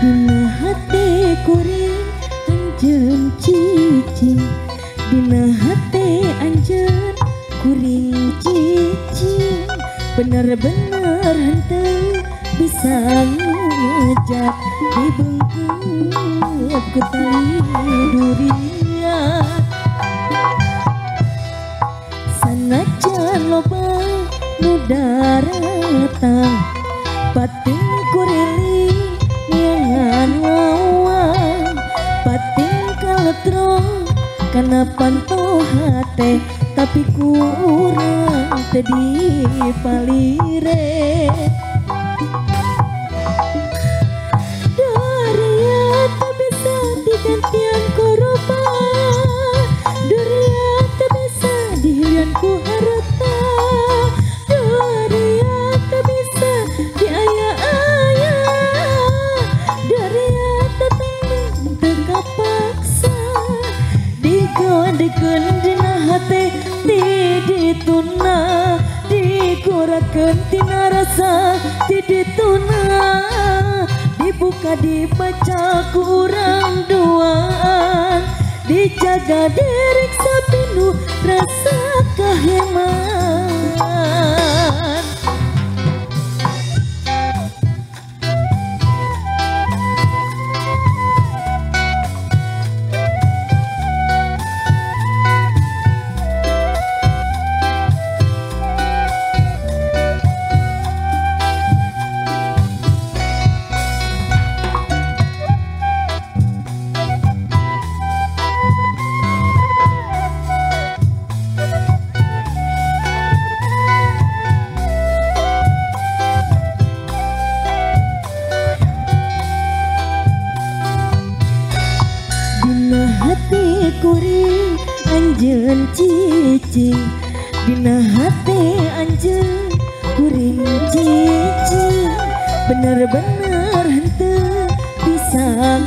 Dina hati kuring anjeun cicing, dina hati anjeun kuring cicing, bener-bener henteu bisa ngejak dibengkut ku tali durian. Sanajan loba nu datang pating kuriling niangan lawang, pating kaletrong kana panto hate, tapi kurang tadi palire. Daria tak bisa digantian kurupa, Daria tak bisa dihilian ku harta, Daria tak bisa diaya-aya, Daria tak tanggung teka paksa, digodekeun dina hati tidituna, digurakeun tina rasa tidituna, dibuka dibaca kurang duaan, dijaga diriksa penuh rasa keheman. Dina hati kuring anjeun cicing, dina hati anjeun kuring cicing, bener-bener henteu bisa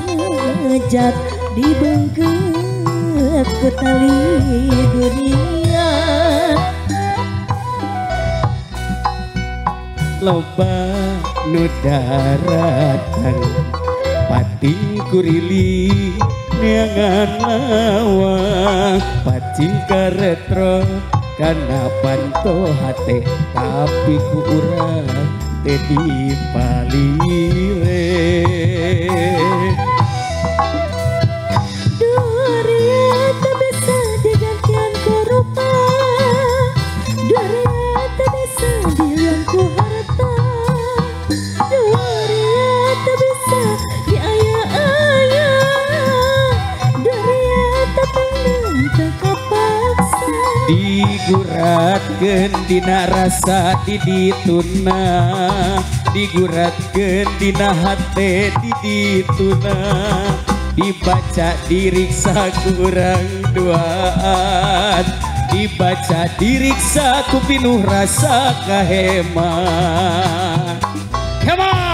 ngejak dibengkut ku tali durian. Loba nu daratan pating kurili neangan lawang, pacing karetro kana panto hate, tapi ku urang teh dipalire. Daria tak bisa digantian kurupa, Daria tak bisa dihilian ku harta, Daria tak bisa diaya-aya, Daria tak tanggung teka paksa, Diguratkeun dina rasa didituna, diguratkeun dina hate didituna, dibaca diriksa kurang duaan, dibaca diriksa ku pinuh rasa kaheman. Come on!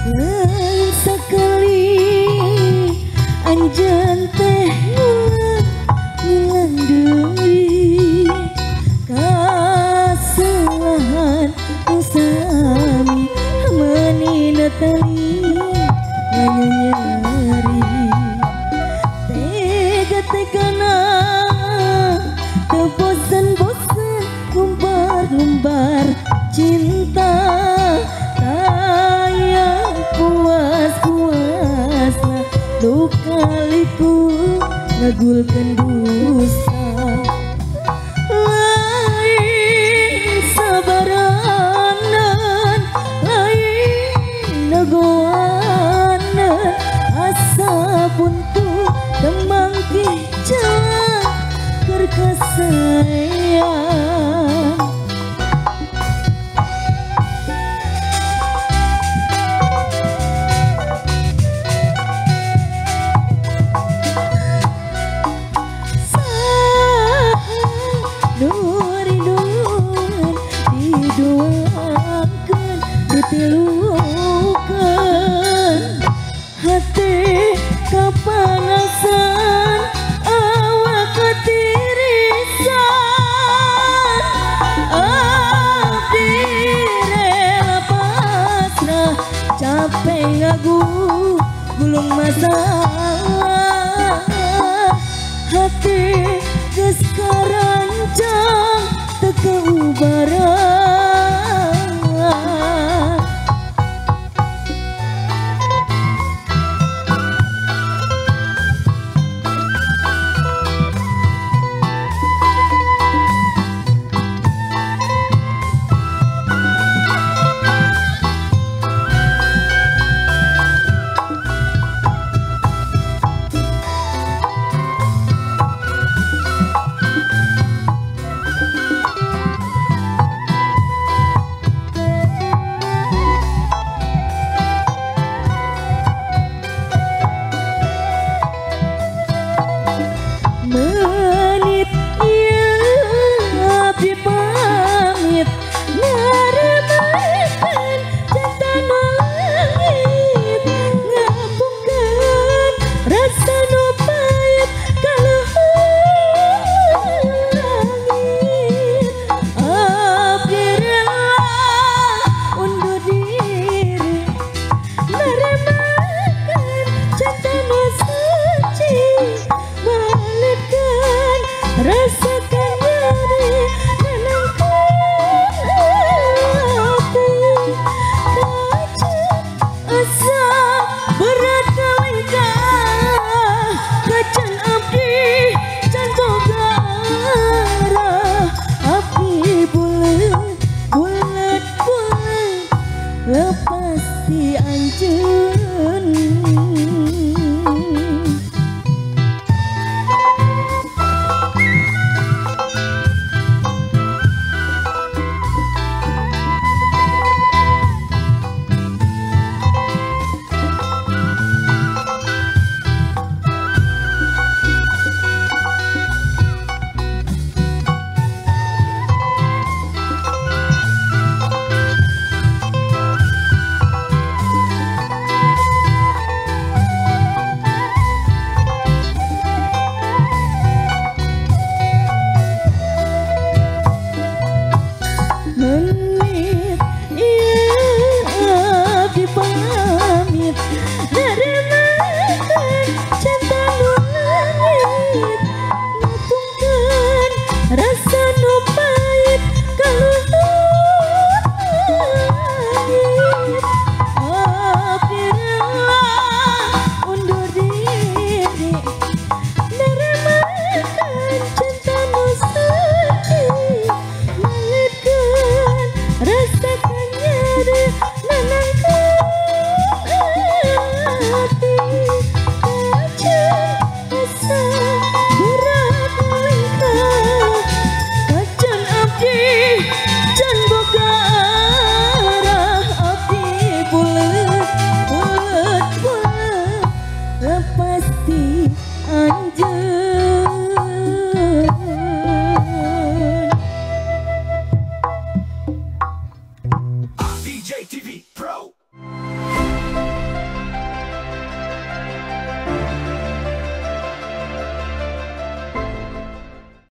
lain sekali anjeun teh ngulang deui kasalahan usami meunina tali nganyari. satu kaliku ngagulkan dosa lain sabaranan lain nagoanan asa buntu demang kicah kerkasayang ditilukan hati kepanasan awak ketirisan abdi rela pasrah capek ngagu gulung masalah hati geus karancang teka ubaran menit ya abdi pamit ngaremakan cinta langit ngabungkan rasa nu pahit kaluhur langit abdi rela undur diri ngaremakan cinta nu suci rasakan nyeri menangkan hati kacan asa berat kalengkah kacan abdi cantok garah api bulet bulet bulet lepas dianjun menit iya abdi pamit ngaremakan cinta nu langit ngapungkan rasa nu pahit kaluhur langit abdi rela undur diri ngaremakan cinta nu suci rasakan nyeri menangkan